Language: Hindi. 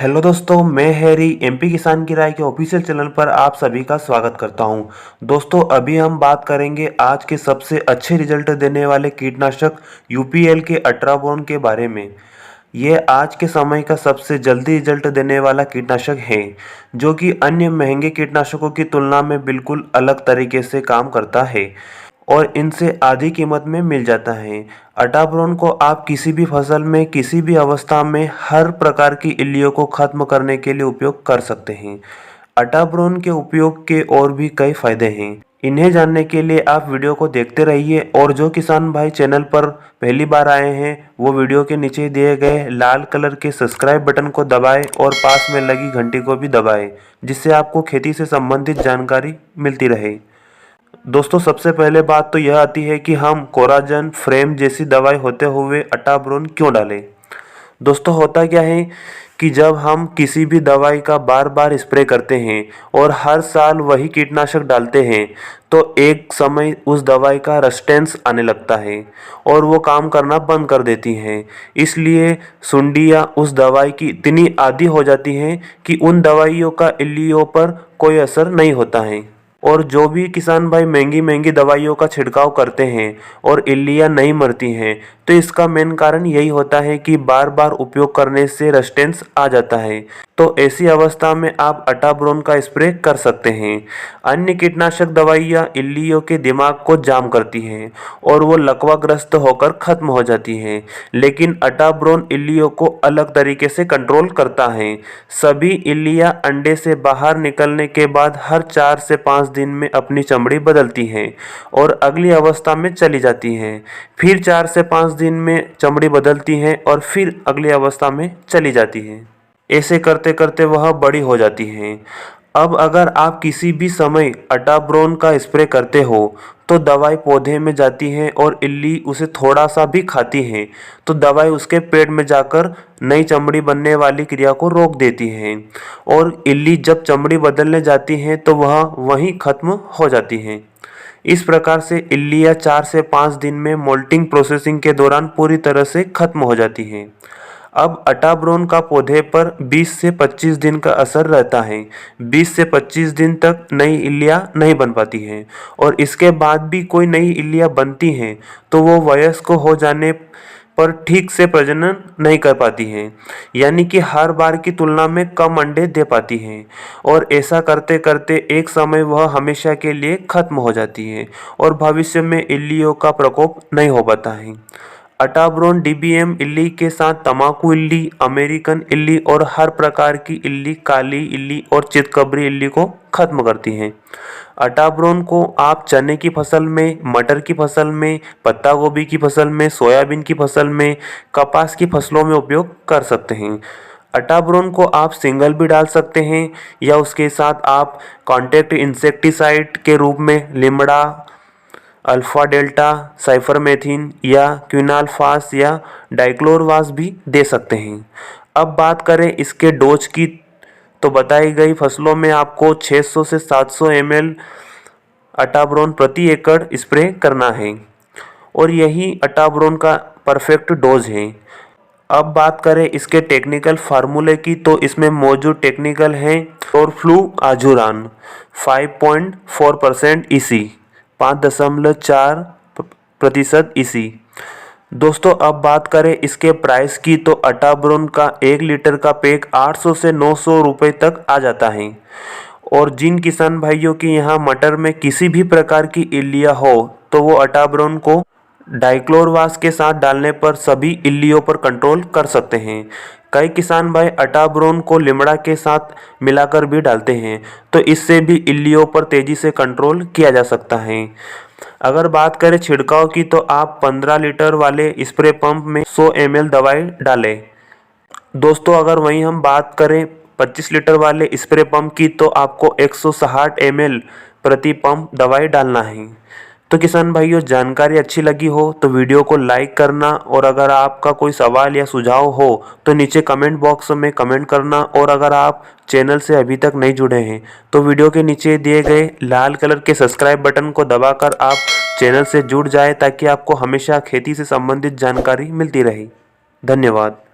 हेलो दोस्तों, मैं हैरी एमपी किसान की राय के ऑफिशियल चैनल पर आप सभी का स्वागत करता हूं। दोस्तों, अभी हम बात करेंगे आज के सबसे अच्छे रिजल्ट देने वाले कीटनाशक यूपीएल के अल्ट्राबोन के बारे में। ये आज के समय का सबसे जल्दी रिजल्ट देने वाला कीटनाशक है, जो कि अन्य महंगे कीटनाशकों की तुलना में बिल्कुल अलग तरीके से काम करता है और इनसे आधी कीमत में मिल जाता है। अटाब्रोन को आप किसी भी फसल में किसी भी अवस्था में हर प्रकार की इल्लियों को खत्म करने के लिए उपयोग कर सकते हैं। अटाब्रोन के उपयोग के और भी कई फायदे हैं। इन्हें जानने के लिए आप वीडियो को देखते रहिए और जो किसान भाई चैनल पर पहली बार आए हैं वो वीडियो के नीचे दिए गए लाल कलर के सब्सक्राइब बटन को दबाएं और पास में लगी घंटी को भी दबाएं, जिससे आपको खेती से संबंधित जानकारी मिलती रहे। दोस्तों, सबसे पहले बात तो यह आती है कि हम कोराजन फ्रेम जैसी दवाई होते हुए अटाब्रोन क्यों डालें। दोस्तों, होता क्या है कि जब हम किसी भी दवाई का बार बार स्प्रे करते हैं और हर साल वही कीटनाशक डालते हैं तो एक समय उस दवाई का रेजिस्टेंस आने लगता है और वो काम करना बंद कर देती हैं। इसलिए सुंडियाँ उस दवाई की इतनी आदी हो जाती हैं कि उन दवाइयों का इल्लियों पर कोई असर नहीं होता है। और जो भी किसान भाई महंगी महंगी दवाइयों का छिड़काव करते हैं और इल्लियाँ नहीं मरती हैं, तो इसका मेन कारण यही होता है कि बार बार उपयोग करने से रेजिस्टेंस आ जाता है। तो ऐसी अवस्था में आप अटाब्रोन का स्प्रे कर सकते हैं। अन्य कीटनाशक दवाइयाँ इल्लियों के दिमाग को जाम करती हैं और वो लकवाग्रस्त होकर खत्म हो जाती हैं, लेकिन अटाब्रोन इल्लियों को अलग तरीके से कंट्रोल करता है। सभी इल्लियाँ अंडे से बाहर निकलने के बाद हर 4 से 5 दिन में अपनी चमड़ी बदलती हैं और अगली अवस्था में चली जाती हैं। फिर 4 से 5 दिन में चमड़ी बदलती हैं और फिर अगली अवस्था में चली जाती हैं। ऐसे करते करते वह बड़ी हो जाती हैं। अब अगर आप किसी भी समय अटाब्रोन का स्प्रे करते हो तो दवाई पौधे में जाती है और इल्ली उसे थोड़ा सा भी खाती है तो दवाई उसके पेट में जाकर नई चमड़ी बनने वाली क्रिया को रोक देती है और इल्ली जब चमड़ी बदलने जाती है तो वह वहीं खत्म हो जाती है। इस प्रकार से इल्लियाँ 4 से 5 दिन में मोल्टिंग प्रोसेसिंग के दौरान पूरी तरह से खत्म हो जाती हैं। अब अटाब्रोन का पौधे पर 20 से 25 दिन का असर रहता है। 20 से 25 दिन तक नई इल्लियाँ नहीं बन पाती हैं और इसके बाद भी कोई नई इल्लियाँ बनती हैं तो वो वयस्क हो जाने पर ठीक से प्रजनन नहीं कर पाती हैं, यानी कि हर बार की तुलना में कम अंडे दे पाती हैं और ऐसा करते करते एक समय वह हमेशा के लिए खत्म हो जाती है और भविष्य में इल्लियों का प्रकोप नहीं हो पाता है। अटाब्रोन डीबीएम इल्ली के साथ तम्बाकू इल्ली, अमेरिकन इल्ली और हर प्रकार की इल्ली, काली इल्ली और चितकबरी इल्ली को खत्म करती हैं। अटाब्रोन को आप चने की फसल में, मटर की फसल में, पत्ता गोभी की फसल में, सोयाबीन की फसल में, कपास की फसलों में उपयोग कर सकते हैं। अटाब्रोन को आप सिंगल भी डाल सकते हैं या उसके साथ आप कॉन्टैक्ट इंसेक्टिसाइड के रूप में लिमड़ा, अल्फा डेल्टा, साइफरमेथ्रिन या क्विनालफास या डाइक्लोरवास भी दे सकते हैं। अब बात करें इसके डोज की तो बताई गई फसलों में आपको 600 से 700 ml अटाब्रोन प्रति एकड़ स्प्रे करना है और यही अटाब्रोन का परफेक्ट डोज है। अब बात करें इसके टेक्निकल फार्मूले की तो इसमें मौजूद टेक्निकल है क्लोरफ्लुआजुरान 5.4% ईसी, 5.4% ईसी। दोस्तों, अब बात करें इसके प्राइस की तो अटाब्रोन का 1 लीटर का पैक 800 से 900 रुपये तक आ जाता है और जिन किसान भाइयों के यहाँ मटर में किसी भी प्रकार की इल्लियाँ हो तो वो अटाब्रोन को डाइक्लोरवास के साथ डालने पर सभी इल्लियों पर कंट्रोल कर सकते हैं। कई किसान भाई अटाब्रोन को लिमड़ा के साथ मिलाकर भी डालते हैं तो इससे भी इल्लियों पर तेजी से कंट्रोल किया जा सकता है। अगर बात करें छिड़काव की तो आप 15 लीटर वाले स्प्रे पंप में 100 ml दवाई डालें। दोस्तों, अगर वहीं हम बात करें 25 लीटर वाले स्प्रे पंप की तो आपको 160 ml प्रति पंप दवाई डालना है। तो किसान भाइयों, जानकारी अच्छी लगी हो तो वीडियो को लाइक करना और अगर आपका कोई सवाल या सुझाव हो तो नीचे कमेंट बॉक्स में कमेंट करना और अगर आप चैनल से अभी तक नहीं जुड़े हैं तो वीडियो के नीचे दिए गए लाल कलर के सब्सक्राइब बटन को दबाकर आप चैनल से जुड़ जाए ताकि आपको हमेशा खेती से संबंधित जानकारी मिलती रहे। धन्यवाद।